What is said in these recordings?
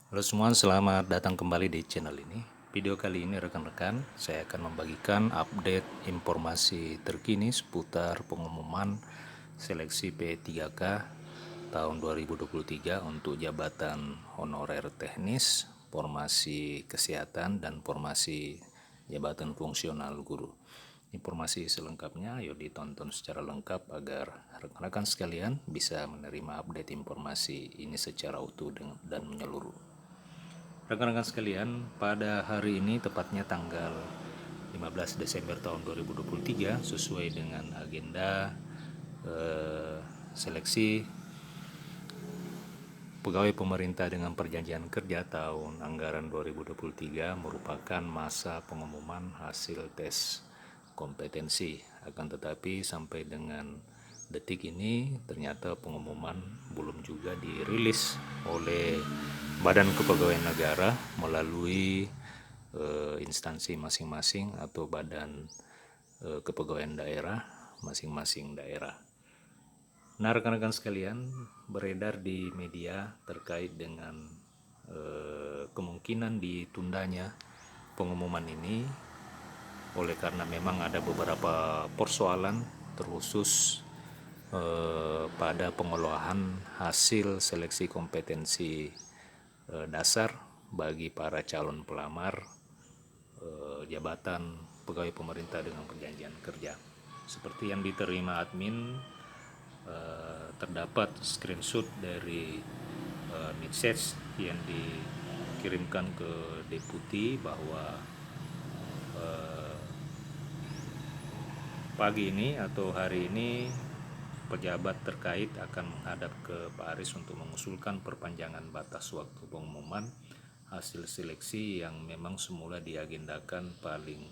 Halo semua, selamat datang kembali di channel ini. Video kali ini rekan-rekan, saya akan membagikan update informasi terkini seputar pengumuman seleksi P3K tahun 2023 untuk jabatan honorer teknis, formasi kesehatan, dan formasi jabatan fungsional guru. Informasi selengkapnya ayo ditonton secara lengkap agar rekan-rekan sekalian bisa menerima update informasi ini secara utuh dan menyeluruh. Rekan-rekan sekalian, pada hari ini tepatnya tanggal 15 Desember tahun 2023 sesuai dengan agenda seleksi pegawai pemerintah dengan perjanjian kerja tahun anggaran 2023 merupakan masa pengumuman hasil tes kompetensi. Akan tetapi sampai dengan detik ini ternyata pengumuman belum juga dirilis oleh Badan Kepegawaian Negara melalui instansi masing-masing atau badan kepegawaian daerah masing-masing daerah. Nah, rekan-rekan sekalian, beredar di media terkait dengan kemungkinan ditundanya pengumuman ini oleh karena memang ada beberapa persoalan terkhusus pada pengolahan hasil seleksi kompetensi dasar bagi para calon pelamar jabatan pegawai pemerintah dengan perjanjian kerja. Seperti yang diterima admin, terdapat screenshot dari message yang dikirimkan ke deputi bahwa pagi ini atau hari ini pejabat terkait akan menghadap ke Pak Aris untuk mengusulkan perpanjangan batas waktu pengumuman hasil seleksi yang memang semula diagendakan paling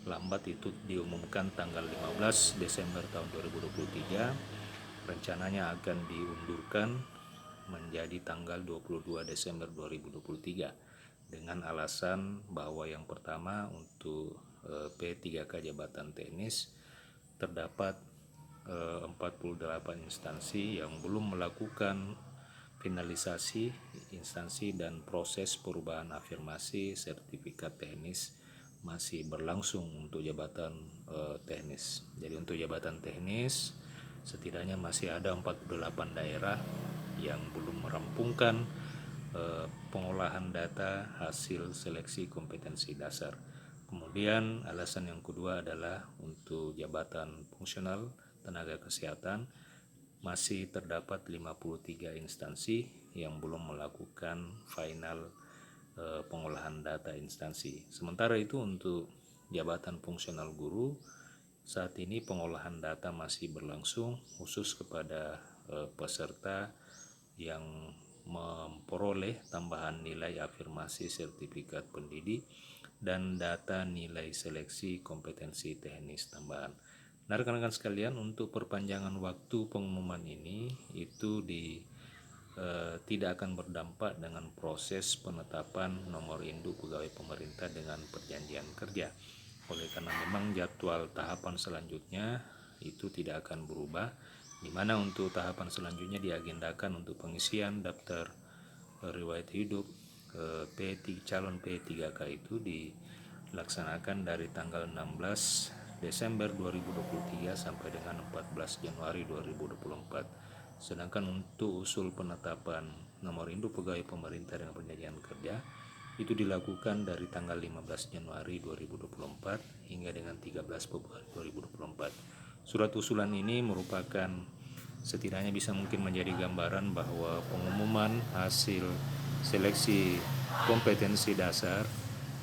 lambat itu diumumkan tanggal 15 Desember tahun 2023, rencananya akan diundurkan menjadi tanggal 22 Desember 2023 dengan alasan bahwa yang pertama untuk P3K jabatan teknis terdapat 48 instansi yang belum melakukan finalisasi instansi dan proses perubahan afirmasi sertifikat teknis masih berlangsung untuk jabatan teknis. Jadi untuk jabatan teknis setidaknya masih ada 48 daerah yang belum merampungkan pengolahan data hasil seleksi kompetensi dasar. Kemudian alasan yang kedua adalah untuk jabatan fungsional tenaga kesehatan masih terdapat 53 instansi yang belum melakukan final pengolahan data instansi. Sementara itu untuk jabatan fungsional guru saat ini pengolahan data masih berlangsung khusus kepada peserta yang memperoleh tambahan nilai afirmasi sertifikat pendidik dan data nilai seleksi kompetensi teknis tambahan. Nah, rekan-rekan sekalian, untuk perpanjangan waktu pengumuman ini itu tidak akan berdampak dengan proses penetapan nomor induk pegawai pemerintah dengan perjanjian kerja. Oleh karena memang jadwal tahapan selanjutnya itu tidak akan berubah, di mana untuk tahapan selanjutnya diagendakan untuk pengisian daftar riwayat hidup calon P3K itu dilaksanakan dari tanggal 16 Desember 2023 sampai dengan 14 Januari 2024. Sedangkan untuk usul penetapan nomor induk pegawai pemerintah dengan perjanjian kerja itu dilakukan dari tanggal 15 Januari 2024 hingga dengan 13 Februari 2024. Surat usulan ini merupakan setidaknya bisa mungkin menjadi gambaran bahwa pengumuman hasil seleksi kompetensi dasar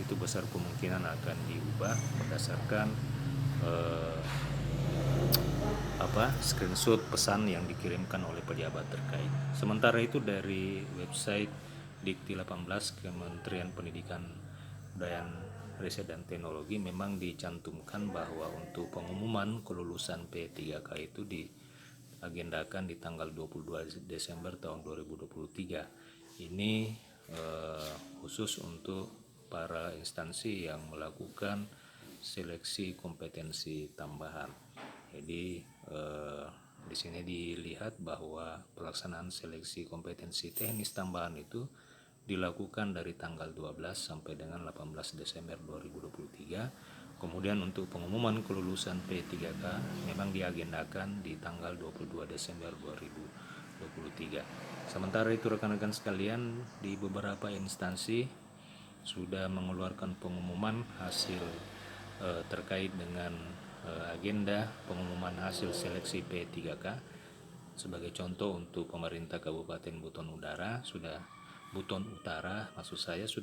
itu besar kemungkinan akan diubah berdasarkan screenshot pesan yang dikirimkan oleh pejabat terkait. Sementara itu dari website Dikti 18 Kementerian Pendidikan, Kebudayaan, Riset dan Teknologi memang dicantumkan bahwa untuk pengumuman kelulusan P3K itu diagendakan di tanggal 22 Desember tahun 2023. Ini khusus untuk para instansi yang melakukan seleksi kompetensi tambahan. Jadi di sini dilihat bahwa pelaksanaan seleksi kompetensi teknis tambahan itu dilakukan dari tanggal 12 sampai dengan 18 Desember 2023. Kemudian untuk pengumuman kelulusan P3K memang diagendakan di tanggal 22 Desember 2023. Sementara itu rekan-rekan sekalian, di beberapa instansi sudah mengeluarkan pengumuman hasil terkait dengan agenda pengumuman hasil seleksi P3K. Sebagai contoh, untuk pemerintah Kabupaten Buton Utara sudah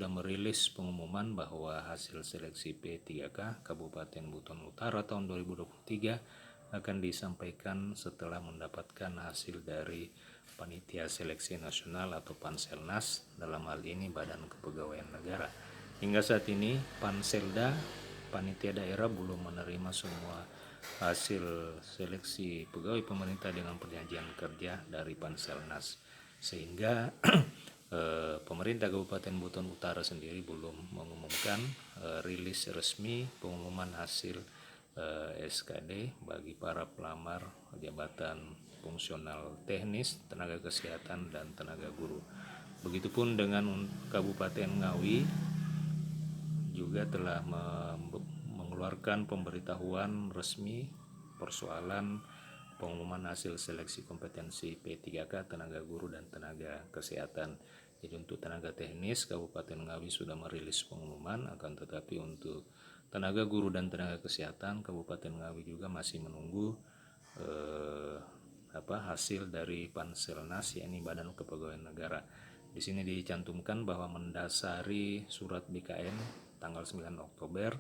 merilis pengumuman bahwa hasil seleksi P3K Kabupaten Buton Utara tahun 2023 akan disampaikan setelah mendapatkan hasil dari Panitia Seleksi Nasional atau Panselnas, dalam hal ini Badan Kepegawaian Negara. Hingga saat ini Panselda, panitia daerah, belum menerima semua hasil seleksi pegawai pemerintah dengan perjanjian kerja dari Panselnas, sehingga pemerintah Kabupaten Buton Utara sendiri belum mengumumkan rilis resmi pengumuman hasil SKD bagi para pelamar jabatan fungsional teknis, tenaga kesehatan, dan tenaga guru. Begitupun dengan Kabupaten Ngawi juga telah mengeluarkan pemberitahuan resmi persoalan pengumuman hasil seleksi kompetensi P3K tenaga guru dan tenaga kesehatan. Jadi untuk tenaga teknis Kabupaten Ngawi sudah merilis pengumuman, akan tetapi untuk tenaga guru dan tenaga kesehatan Kabupaten Ngawi juga masih menunggu hasil dari Panselnas, yakni Badan Kepegawaian Negara. Di sini dicantumkan bahwa mendasari surat BKN tanggal 9 Oktober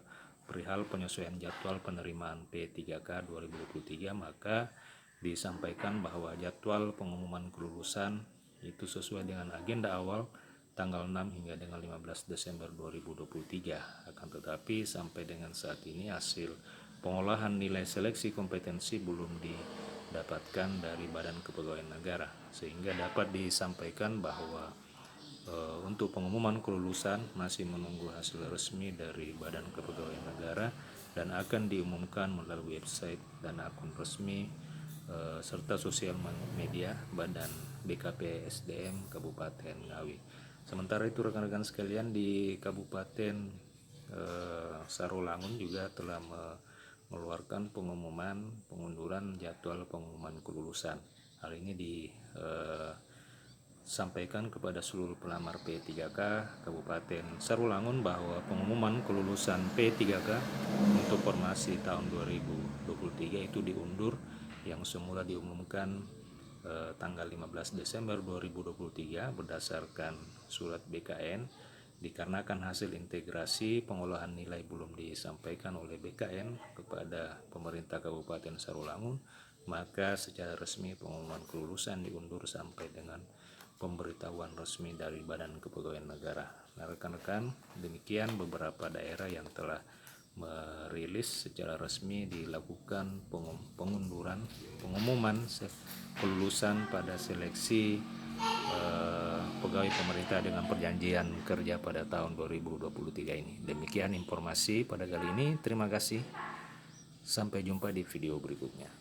perihal penyesuaian jadwal penerimaan P3K 2023, maka disampaikan bahwa jadwal pengumuman kelulusan itu sesuai dengan agenda awal tanggal 6 hingga dengan 15 Desember 2023. Akan tetapi sampai dengan saat ini hasil pengolahan nilai seleksi kompetensi belum didapatkan dari Badan Kepegawaian Negara, sehingga dapat disampaikan bahwa untuk pengumuman kelulusan masih menunggu hasil resmi dari Badan Kepegawaian Negara dan akan diumumkan melalui website dan akun resmi serta sosial media Badan BKP SDM Kabupaten Ngawi. Sementara itu rekan-rekan sekalian, di Kabupaten Sarolangun juga telah mengeluarkan pengumuman pengunduran jadwal pengumuman kelulusan. Hal ini disampaikan kepada seluruh pelamar P3K Kabupaten Sarolangun bahwa pengumuman kelulusan P3K untuk formasi tahun 2023 itu diundur, yang semula diumumkan tanggal 15 Desember 2023 berdasarkan surat BKN. Dikarenakan hasil integrasi pengolahan nilai belum disampaikan oleh BKN kepada pemerintah Kabupaten Sarolangun, maka secara resmi pengumuman kelulusan diundur sampai dengan pemberitahuan resmi dari Badan Kepegawaian Negara. Nah rekan-rekan, demikian beberapa daerah yang telah merilis secara resmi dilakukan pengumuman kelulusan pada seleksi pegawai pemerintah dengan perjanjian kerja pada tahun 2023 ini. Demikian informasi pada kali ini. Terima kasih. Sampai jumpa di video berikutnya.